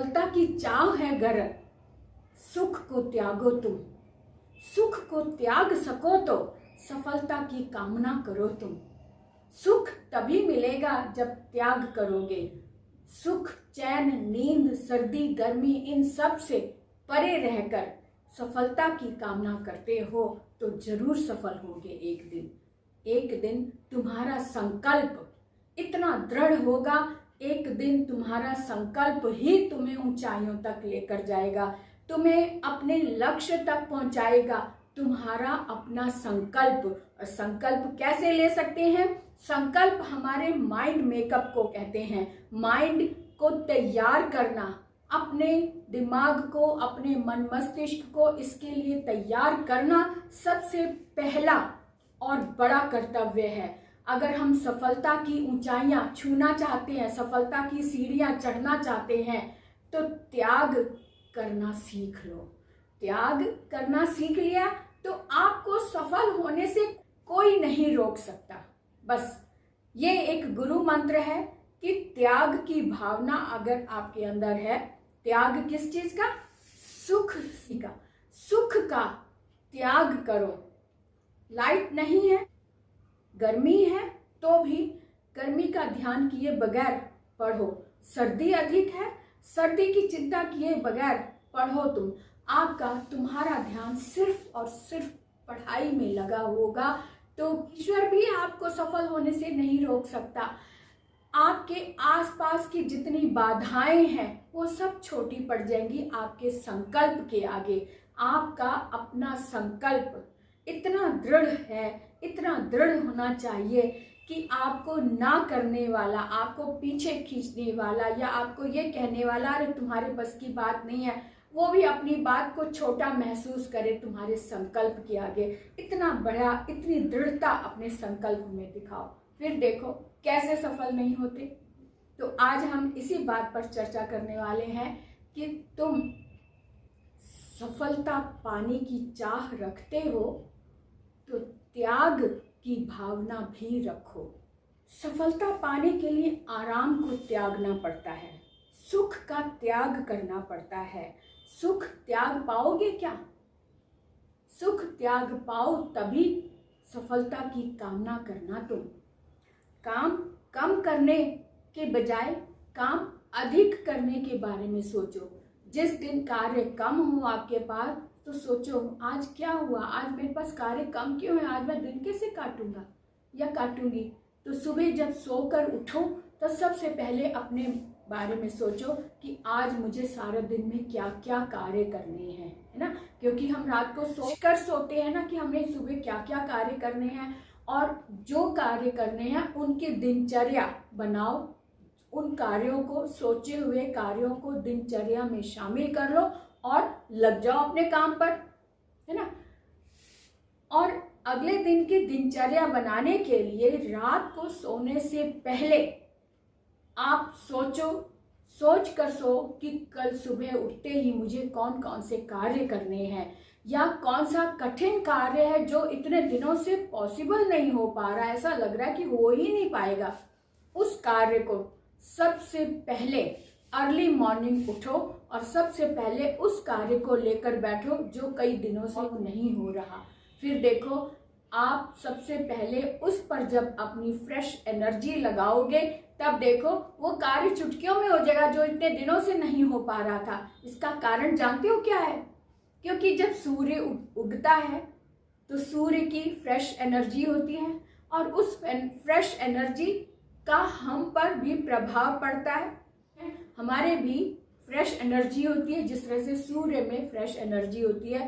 सफलता की चाह है गर, सुख को त्यागो तुम। सुख को त्याग सको तो सफलता की कामना करो तुम। सुख तभी मिलेगा जब त्याग करोगे। सुख, चैन, नींद, सर्दी, गर्मी, इन सब से परे रहकर सफलता की कामना करते हो तो जरूर सफल होगे एक दिन। एक दिन तुम्हारा संकल्प इतना दृढ़ होगा, एक दिन तुम्हारा संकल्प ही तुम्हें ऊंचाइयों तक लेकर जाएगा, तुम्हें अपने लक्ष्य तक पहुंचाएगा। तुम्हारा अपना संकल्प। और संकल्प कैसे ले सकते हैं? संकल्प हमारे माइंड मेकअप को कहते हैं। माइंड को तैयार करना, अपने दिमाग को, अपने मन मस्तिष्क को इसके लिए तैयार करना सबसे पहला और बड़ा कर्तव्य है। अगर हम सफलता की ऊंचाइयां छूना चाहते हैं, सफलता की सीढ़ियां चढ़ना चाहते हैं, तो त्याग करना सीख लो। त्याग करना सीख लिया तो आपको सफल होने से कोई नहीं रोक सकता। बस ये एक गुरु मंत्र है कि त्याग की भावना अगर आपके अंदर है, त्याग किस चीज का? सुख का। सुख का त्याग करो। लाइट नहीं है, गर्मी है, तो भी गर्मी का ध्यान किए बगैर पढ़ो। सर्दी अधिक है, सर्दी की चिंता किए बगैर पढ़ो तुम। तुम्हारा ध्यान सिर्फ और सिर्फ पढ़ाई में लगा होगा तो ईश्वर भी आपको सफल होने से नहीं रोक सकता। आपके आसपास की जितनी बाधाएं हैं वो सब छोटी पड़ जाएंगी आपके संकल्प के आगे। आपका अपना संकल्प इतना दृढ़ है, इतना दृढ़ होना चाहिए कि आपको ना करने वाला, आपको पीछे खींचने वाला या आपको ये कहने वाला अरे तुम्हारे बस की बात नहीं है, वो भी अपनी बात को छोटा महसूस करे तुम्हारे संकल्प के आगे। इतना बड़ा, इतनी दृढ़ता अपने संकल्प में दिखाओ, फिर देखो कैसे सफल नहीं होते। तो आज हम इसी बात पर चर्चा करने वाले हैं कि तुम सफलता पाने की चाह रखते हो तो त्याग की भावना भी रखो। सफलता पाने के लिए आराम को त्यागना पड़ता है, सुख का त्याग करना पड़ता है। सुख त्याग पाओगे क्या? सुख त्याग पाओ तभी सफलता की कामना करना तुम। काम कम करने के बजाय काम अधिक करने के बारे में सोचो। जिस दिन कार्य कम हो आपके पास तो सोचो आज क्या हुआ, आज मेरे पास कार्य कम क्यों है, आज मैं दिन कैसे काटूंगा या काटूंगी। तो सुबह जब सोकर उठो तो सबसे पहले अपने बारे में सोचो कि आज मुझे सारा दिन में क्या क्या कार्य करने हैं, है ना। क्योंकि हम रात को सोचकर सोते हैं ना कि हमें सुबह क्या क्या कार्य करने हैं, और जो कार्य करने हैं उनकी दिनचर्या बनाओ। उन कार्यों को, सोचे हुए कार्यों को दिनचर्या में शामिल कर लो और लग जाओ अपने काम पर, है ना। और अगले दिन की दिनचर्या बनाने के लिए रात को सोने से पहले आप सोच कर सो कि कल सुबह उठते ही मुझे कौन कौन से कार्य करने हैं, या कौन सा कठिन कार्य है जो इतने दिनों से पॉसिबल नहीं हो पा रहा है, ऐसा लग रहा है कि हो ही नहीं पाएगा। उस कार्य को सबसे पहले अर्ली मॉर्निंग उठो और सबसे पहले उस कार्य को लेकर बैठो जो कई दिनों से नहीं हो रहा। फिर देखो आप सबसे पहले उस पर जब अपनी फ्रेश एनर्जी लगाओगे तब देखो वो कार्य चुटकियों में हो जाएगा जो इतने दिनों से नहीं हो पा रहा था। इसका कारण जानते हो क्या है? क्योंकि जब सूर्य उगता है तो सूर्य की फ्रेश एनर्जी होती है और उस फ्रेश एनर्जी का हम पर भी प्रभाव पड़ता है। हमारे भी फ्रेश एनर्जी होती है, जिस तरह से सूर्य में फ्रेश एनर्जी होती है।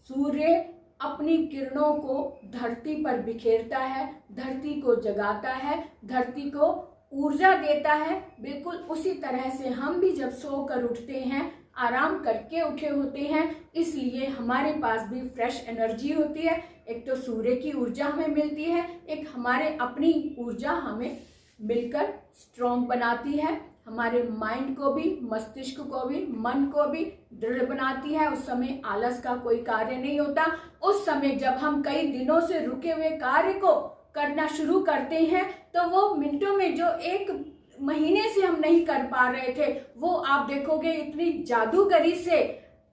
सूर्य अपनी किरणों को धरती पर बिखेरता है, धरती को जगाता है, धरती को ऊर्जा देता है। बिल्कुल उसी तरह से हम भी जब सोकर उठते हैं, आराम करके उठे होते हैं, इसलिए हमारे पास भी फ्रेश एनर्जी होती है। एक तो सूर्य की ऊर्जा हमें मिलती है, एक हमारे अपनी ऊर्जा हमें मिलकर स्ट्रॉन्ग बनाती है, हमारे माइंड को भी, मस्तिष्क को भी, मन को भी दृढ़ बनाती है। उस समय आलस का कोई कार्य नहीं होता। उस समय जब हम कई दिनों से रुके हुए कार्य को करना शुरू करते हैं तो वो मिनटों में जो एक महीने से हम नहीं कर पा रहे थे, वो आप देखोगे इतनी जादूगरी से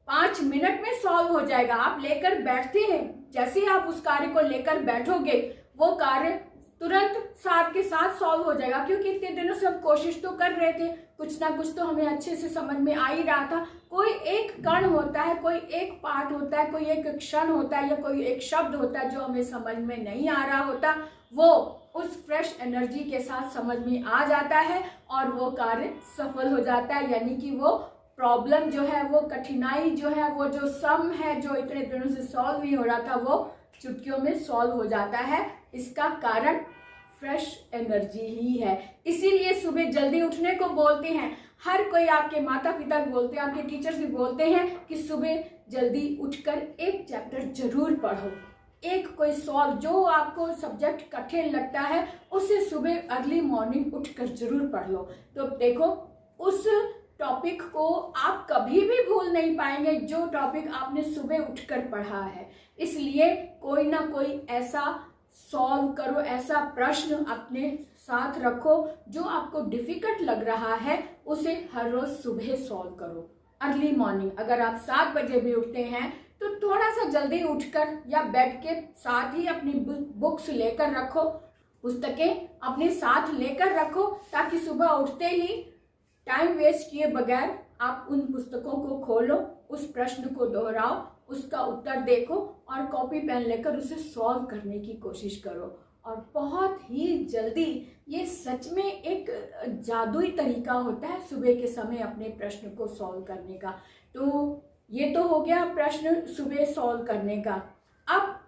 5 मिनट में सॉल्व हो जाएगा। आप लेकर बैठते हैं, जैसे ही आप उस कार्य को लेकर बैठोगे वो कार्य तुरंत साथ के साथ सॉल्व हो जाएगा, क्योंकि इतने दिनों से हम कोशिश तो कर रहे थे, कुछ ना कुछ तो हमें अच्छे से समझ में आ ही रहा था। कोई एक कण होता है, कोई एक पार्ट होता है, कोई एक क्षण होता है या कोई एक शब्द होता है जो हमें समझ में नहीं आ रहा होता, वो उस फ्रेश एनर्जी के साथ समझ में आ जाता है और वो कार्य सफल हो जाता है। यानी कि वो प्रॉब्लम जो है, वो कठिनाई जो है, वो जो सम है जो इतने दिनों से सॉल्व नहीं हो रहा था, वो चुटकियों में सॉल्व हो जाता है। इसका कारण फ्रेश एनर्जी ही है। इसीलिए सुबह जल्दी उठने को बोलते हैं। हर कोई, आपके माता पिता भी बोलते हैं, आपके टीचर्स भी बोलते हैं कि सुबह जल्दी उठकर एक चैप्टर जरूर पढ़ो। एक कोई सॉल्व जो आपको सब्जेक्ट कठिन लगता है उसे सुबह अर्ली मॉर्निंग उठकर जरूर पढ़ लो। तो देखो, उस टॉपिक को आप कभी भी भूल नहीं पाएंगे जो टॉपिक आपने सुबह उठकर पढ़ा है। इसलिए कोई ना कोई ऐसा सॉल्व करो, ऐसा प्रश्न अपने साथ रखो जो आपको डिफिकल्ट लग रहा है, उसे हर रोज सुबह सॉल्व करो अर्ली मॉर्निंग। अगर आप 7 बजे भी उठते हैं तो थोड़ा सा जल्दी उठकर या बेड के साथ ही अपनी बुक्स लेकर रखो, पुस्तकें अपने साथ लेकर रखो, ताकि सुबह उठते ही टाइम वेस्ट किए बगैर आप उन पुस्तकों को खोलो, उस प्रश्न को दोहराओ, उसका उत्तर देखो और कॉपी पेन लेकर उसे सॉल्व करने की कोशिश करो। और बहुत ही जल्दी, ये सच में एक जादुई तरीका होता है सुबह के समय अपने प्रश्न को सॉल्व करने का। तो ये तो हो गया प्रश्न सुबह सॉल्व करने का। अब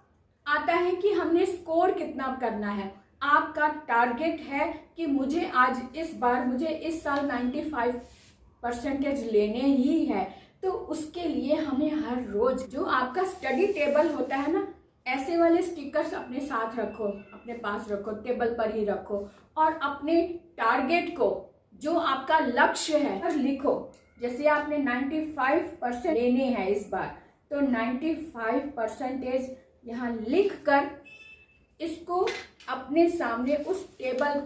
आता है कि हमने स्कोर कितना करना है। आपका टारगेट है कि मुझे आज इस बार, मुझे इस साल 95% लेने ही है, तो उसके लिए हमें हर रोज जो आपका स्टडी टेबल होता है ना, ऐसे वाले स्टिकर्स अपने साथ रखो, अपने पास रखो, टेबल पर ही रखो और अपने टारगेट को, जो आपका लक्ष्य है, लिखो। जैसे आपने 95% लेने हैं इस बार, तो 95% यहाँ लिख कर इसको अपने सामने उस टेबल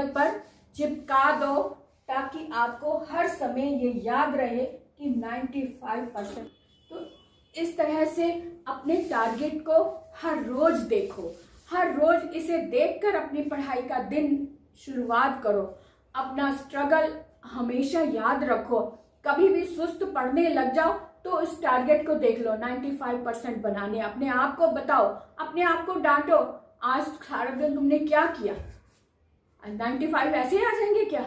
पर चिपका दो, ताकि आपको हर समय ये याद रहे कि 95%। तो इस तरह से अपने टारगेट को हर रोज देखो, हर रोज इसे देखकर अपनी पढ़ाई का दिन शुरुआत करो। अपना स्ट्रगल हमेशा याद रखो। कभी भी सुस्त पढ़ने लग जाओ तो इस टारगेट को देख लो, 95% बनाने। अपने आप को बताओ, अपने आप को डांटो, आज सारा दिन तुमने क्या किया, 95 ऐसे ही आ जाएंगे क्या,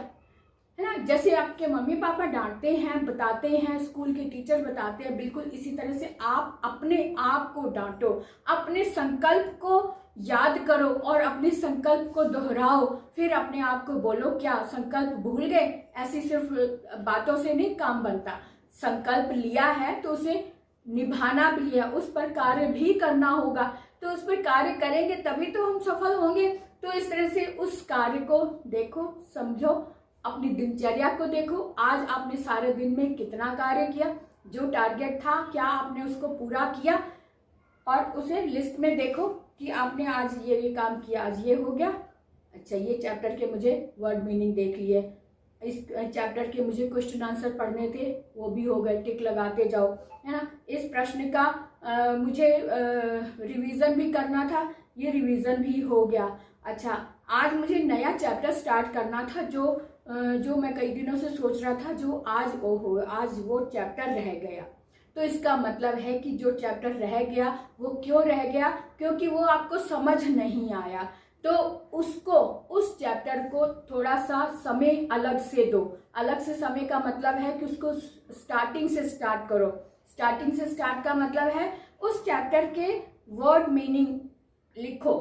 है ना। जैसे आपके मम्मी पापा डांटते हैं, बताते हैं, स्कूल के टीचर बताते हैं, बिल्कुल इसी तरह से आप अपने आप को डांटो, अपने संकल्प को याद करो और अपने संकल्प को दोहराओ। फिर अपने आप को बोलो, क्या संकल्प भूल गए? ऐसी सिर्फ बातों से नहीं काम बनता। संकल्प लिया है तो उसे निभाना भी है, उस पर कार्य भी करना होगा। तो उस पर कार्य करेंगे तभी तो हम सफल होंगे। तो इस तरह से उस कार्य को देखो, समझो, अपनी दिनचर्या को देखो। आज आपने सारे दिन में कितना कार्य किया, जो टारगेट था क्या आपने उसको पूरा किया, और उसे लिस्ट में देखो कि आपने आज ये काम किया, आज ये हो गया। अच्छा, ये चैप्टर के मुझे वर्ड मीनिंग देख लिए, इस चैप्टर के मुझे क्वेश्चन आंसर पढ़ने थे, वो भी हो गए, टिक लगाते जाओ, है ना। इस प्रश्न का मुझे रिवीजन भी करना था, ये रिवीजन भी हो गया। अच्छा, आज मुझे नया चैप्टर स्टार्ट करना था, जो मैं कई दिनों से सोच रहा था, जो आज वो चैप्टर रह गया। तो इसका मतलब है कि जो चैप्टर रह गया वो क्यों रह गया, क्योंकि वो आपको समझ नहीं आया। तो उस चैप्टर को थोड़ा सा समय अलग से दो। अलग से समय का मतलब है कि उसको स्टार्टिंग से स्टार्ट करो। स्टार्टिंग से स्टार्ट का मतलब है उस चैप्टर के वर्ड मीनिंग लिखो,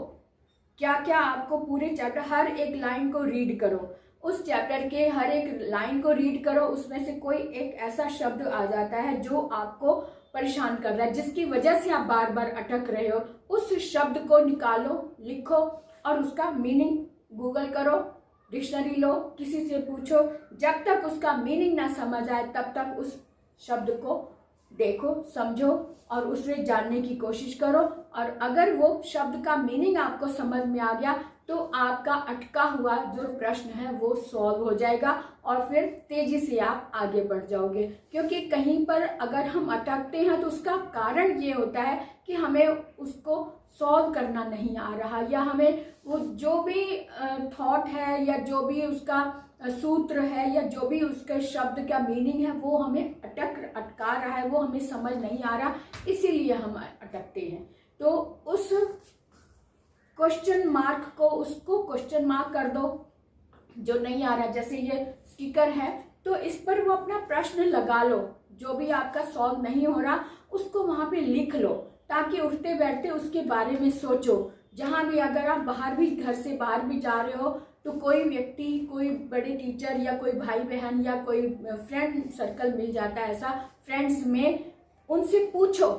क्या क्या आपको पूरे चैप्टर, हर एक लाइन को रीड करो, उस चैप्टर के हर एक लाइन को रीड करो। उसमें से कोई एक ऐसा शब्द आ जाता है जो आपको परेशान कर रहा है, जिसकी वजह से आप बार बार अटक रहे हो, उस शब्द को निकालो, लिखो और उसका मीनिंग गूगल करो, डिक्शनरी लो, किसी से पूछो। जब तक उसका मीनिंग ना समझ आए तब तक उस शब्द को देखो, समझो और उसे जानने की कोशिश करो। और अगर वो शब्द का मीनिंग आपको समझ में आ गया तो आपका अटका हुआ जो प्रश्न है वो सॉल्व हो जाएगा और फिर तेजी से आप आगे बढ़ जाओगे। क्योंकि कहीं पर अगर हम अटकते हैं तो उसका कारण ये होता है कि हमें उसको सॉल्व करना नहीं आ रहा, या हमें वो जो भी थॉट है या जो भी उसका सूत्र है या जो भी उसके शब्द का मीनिंग है वो हमें अटका रहा है, वो हमें समझ नहीं आ रहा, इसीलिए हम अटकते हैं। तो उस क्वेश्चन मार्क को, उसको क्वेश्चन मार्क कर दो जो नहीं आ रहा। जैसे ये स्टिकर है तो इस पर वो अपना प्रश्न लगा लो, जो भी आपका सॉल्व नहीं हो रहा उसको वहां पे लिख लो, ताकि उठते बैठते उसके बारे में सोचो। जहां भी, अगर आप बाहर भी, घर से बाहर भी जा रहे हो तो कोई व्यक्ति, कोई बड़े टीचर या कोई भाई बहन या कोई फ्रेंड सर्कल मिल जाता है, ऐसा फ्रेंड्स में, उनसे पूछो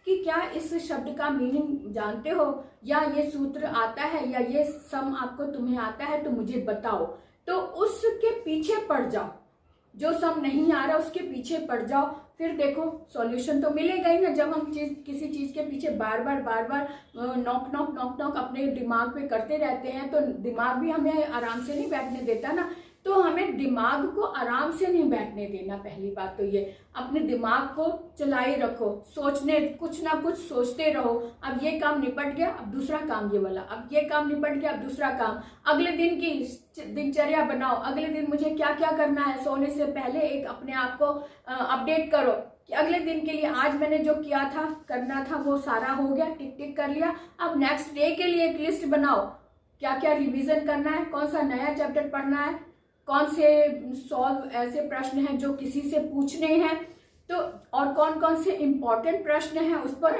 कि क्या इस शब्द का मीनिंग जानते हो, या ये सूत्र आता है, या ये सम आपको तुम्हें आता है तो मुझे बताओ। तो उसके पीछे पड़ जाओ, जो सम नहीं आ रहा उसके पीछे पड़ जाओ, फिर देखो सॉल्यूशन तो मिलेगा ही ना। जब हम किसी चीज के पीछे बार बार नॉक अपने दिमाग पे करते रहते हैं तो दिमाग भी हमें आराम से नहीं बैठने देता ना। तो हमें दिमाग को आराम से नहीं बैठने देना। पहली बात तो ये, अपने दिमाग को चलाए रखो, सोचने, कुछ ना कुछ सोचते रहो। अब ये काम निपट गया, अब दूसरा काम ये वाला, अब ये काम निपट गया, अब दूसरा काम। अगले दिन की दिनचर्या बनाओ, अगले दिन मुझे क्या क्या करना है। सोने से पहले एक अपने आप को अपडेट करो कि अगले दिन के लिए आज मैंने जो किया था, करना था, वो सारा हो गया, टिक टिक कर लिया। अब नेक्स्ट डे के लिए एक लिस्ट बनाओ, क्या क्या रिवीजन करना है, कौन सा नया चैप्टर पढ़ना है, कौन से सॉल्व ऐसे प्रश्न हैं जो किसी से पूछने हैं, तो और कौन कौन से इम्पोर्टेंट प्रश्न हैं। उस पर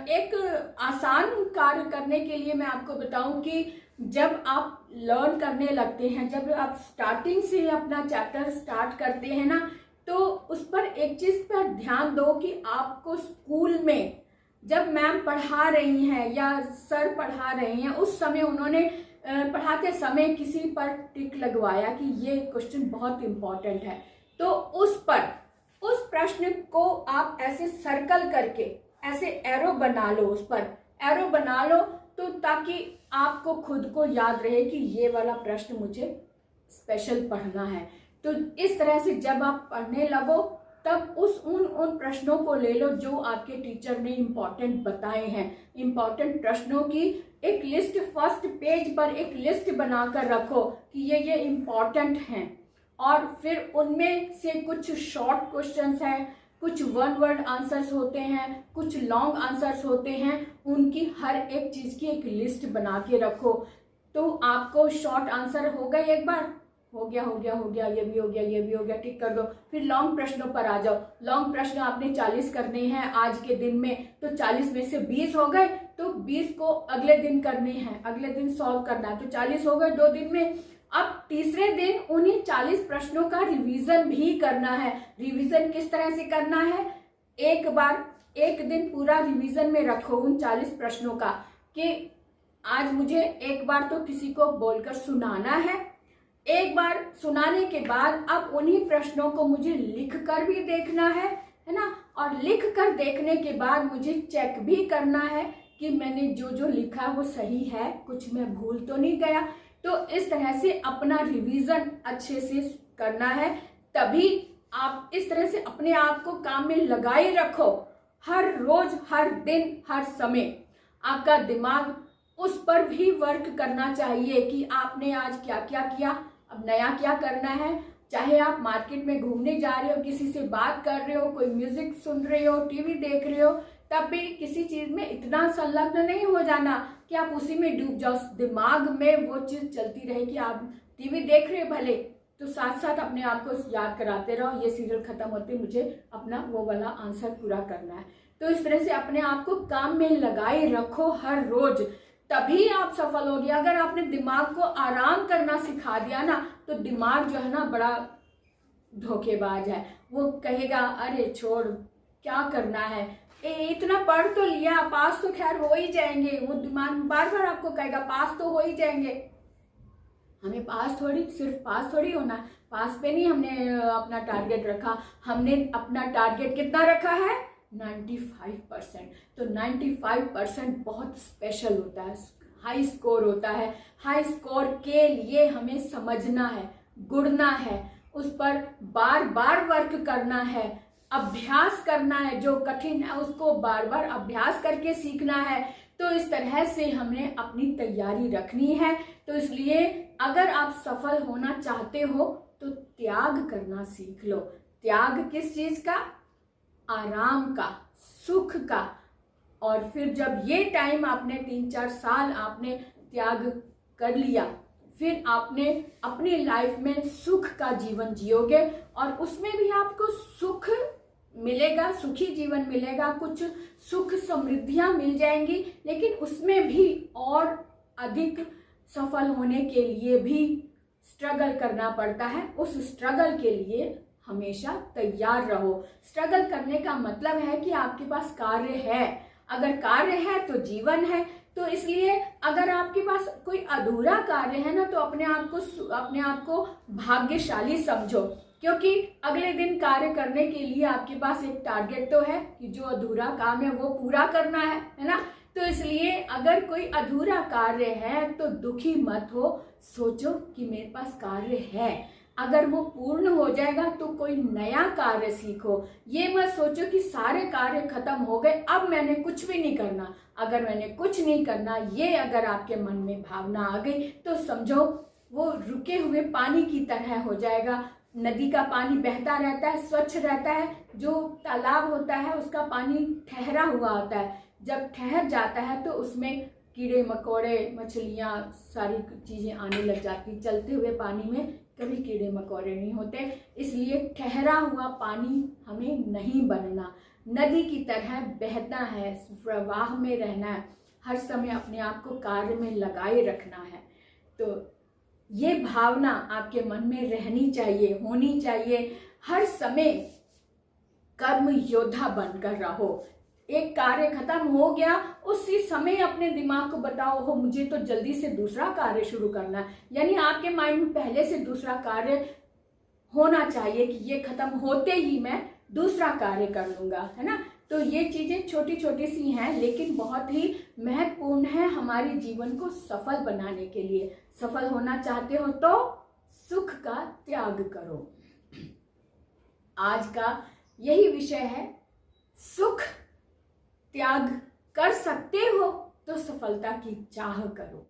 एक आसान कार्य करने के लिए मैं आपको बताऊं कि जब आप लर्न करने लगते हैं, जब आप स्टार्टिंग से अपना चैप्टर स्टार्ट करते हैं ना, तो उस पर एक चीज पर ध्यान दो कि आपको स्कूल में जब मैम पढ़ा रही हैं या सर पढ़ा रहे हैं, उस समय उन्होंने पढ़ाते समय किसी पर टिक लगवाया कि ये क्वेश्चन बहुत इंपॉर्टेंट है, तो उस पर, उस प्रश्न को आप ऐसे सर्कल करके ऐसे एरो बना लो, उस पर एरो बना लो, तो ताकि आपको खुद को याद रहे कि ये वाला प्रश्न मुझे स्पेशल पढ़ना है। तो इस तरह से जब आप पढ़ने लगो तब उन प्रश्नों को ले लो जो आपके टीचर ने इम्पोर्टेंट बताए हैं। इम्पोर्टेंट प्रश्नों की एक लिस्ट, फर्स्ट पेज पर एक लिस्ट बनाकर रखो कि ये इम्पोर्टेंट हैं, और फिर उनमें से कुछ शॉर्ट क्वेश्चंस हैं, कुछ वन वर्ड आंसर्स होते हैं, कुछ लॉन्ग आंसर्स होते हैं, उनकी हर एक चीज की एक लिस्ट बना के रखो। तो आपको शॉर्ट आंसर हो गए, एक बार हो गया, ये भी हो गया, ये भी हो गया, टिक कर दो। फिर लॉन्ग प्रश्नों पर आ जाओ। लॉन्ग प्रश्न आपने 40 करने हैं आज के दिन में, तो 40 में से 20 हो गए, तो 20 को अगले दिन करने हैं, अगले दिन सॉल्व करना है, तो 40 हो गए 2 दिन में। अब तीसरे दिन उन्हीं 40 प्रश्नों का रिवीजन भी करना है। रिवीजन किस तरह से करना है, एक बार, एक दिन पूरा रिवीजन में रखो उन 40 प्रश्नों का, कि आज मुझे एक बार तो किसी को बोलकर सुनाना है, एक बार सुनाने के बाद अब उन्हीं प्रश्नों को मुझे लिख कर भी देखना है ना, और लिख कर देखने के बाद मुझे चेक भी करना है कि मैंने जो जो लिखा वो सही है, कुछ मैं भूल तो नहीं गया। तो इस तरह से अपना रिवीजन अच्छे से करना है, तभी आप इस तरह से अपने आप को काम में लगाए रखो। हर रोज, हर दिन, हर समय आपका दिमाग उस पर भी वर्क करना चाहिए कि आपने आज क्या क्या किया, अब नया क्या करना है। चाहे आप मार्केट में घूमने जा रहे हो, किसी से बात कर रहे हो, कोई म्यूजिक सुन रहे हो, टीवी देख रहे हो, तब भी किसी चीज में इतना संलग्न नहीं हो जाना कि आप उसी में डूब जाओ। दिमाग में वो चीज चलती रहे कि आप टीवी देख रहे हो भले, तो साथ साथ अपने आप को याद कराते रहो, ये सीरियल खत्म होते मुझे अपना वो वाला आंसर पूरा करना है। तो इस तरह से अपने आप को काम में लगाए रखो हर रोज, तभी आप सफल होगी। अगर आपने दिमाग को आराम करना सिखा दिया ना, तो दिमाग जो है ना बड़ा धोखेबाज है। वो कहेगा अरे छोड़, क्या करना है, इतना पढ़ तो लिया, पास तो खैर हो ही जाएंगे। वो दिमाग बार बार आपको कहेगा पास तो हो ही जाएंगे। हमें पास थोड़ी, सिर्फ पास थोड़ी होना है, पास पे नहीं हमने अपना टारगेट रखा। हमने अपना टारगेट कितना रखा है, 95%। तो 95% बहुत स्पेशल होता है। हाई स्कोर होता है। हाई स्कोर के लिए हमें समझना है, गुणना है, उस पर बार बार वर्क करना है, अभ्यास करना है। जो कठिन है उसको बार बार अभ्यास करके सीखना है। तो इस तरह से हमें अपनी तैयारी रखनी है। तो इसलिए अगर आप सफल होना चाहते हो तो त्याग करना सीख लो। त्याग किस चीज का? आराम का, सुख का। और फिर जब ये टाइम आपने 3-4 साल आपने त्याग कर लिया, फिर आपने अपनी लाइफ में सुख का जीवन जियोगे और उसमें भी आपको सुख मिलेगा, सुखी जीवन मिलेगा, कुछ सुख समृद्धियां मिल जाएंगी। लेकिन उसमें भी और अधिक सफल होने के लिए भी स्ट्रगल करना पड़ता है। उस स्ट्रगल के लिए हमेशा तैयार रहो। स्ट्रगल करने का मतलब है कि आपके पास कार्य है। अगर कार्य है तो जीवन है। तो इसलिए अगर आपके पास कोई अधूरा कार्य है ना, तो अपने आप को भाग्यशाली समझो, क्योंकि अगले दिन कार्य करने के लिए आपके पास एक टारगेट तो है कि जो अधूरा काम है वो पूरा करना है ना। तो इसलिए अगर कोई अधूरा कार्य है तो दुखी मत हो, सोचो कि मेरे पास कार्य है, अगर वो पूर्ण हो जाएगा तो कोई नया कार्य सीखो। ये मत सोचो कि सारे कार्य खत्म हो गए, अब मैंने कुछ भी नहीं करना। अगर मैंने कुछ नहीं करना, ये अगर आपके मन में भावना आ गई तो समझो वो रुके हुए पानी की तरह हो जाएगा। नदी का पानी बहता रहता है, स्वच्छ रहता है। जो तालाब होता है उसका पानी ठहरा हुआ होता है। जब ठहर जाता है तो उसमें कीड़े मकोड़े, मछलियाँ, सारी चीजें आने लग जाती। चलते हुए पानी में कभी कीड़े मकोड़े नहीं होते। इसलिए ठहरा हुआ पानी हमें नहीं बनना, नदी की तरह बहना है, प्रवाह में रहना है, हर समय अपने आप को कार्य में लगाए रखना है। तो ये भावना आपके मन में रहनी चाहिए, होनी चाहिए। हर समय कर्म योद्धा बनकर रहो। एक कार्य खत्म हो गया, उसी समय अपने दिमाग को बताओ, हो मुझे तो जल्दी से दूसरा कार्य शुरू करना है। यानी आपके माइंड में पहले से दूसरा कार्य होना चाहिए कि ये खत्म होते ही मैं दूसरा कार्य कर लूंगा, है ना। तो ये चीजें छोटी छोटी सी हैं, लेकिन बहुत ही महत्वपूर्ण है हमारे जीवन को सफल बनाने के लिए। सफल होना चाहते हो तो सुख का त्याग करो। आज का यही विषय है, सुख त्याग कर सकते हो तो सफलता की चाह करो।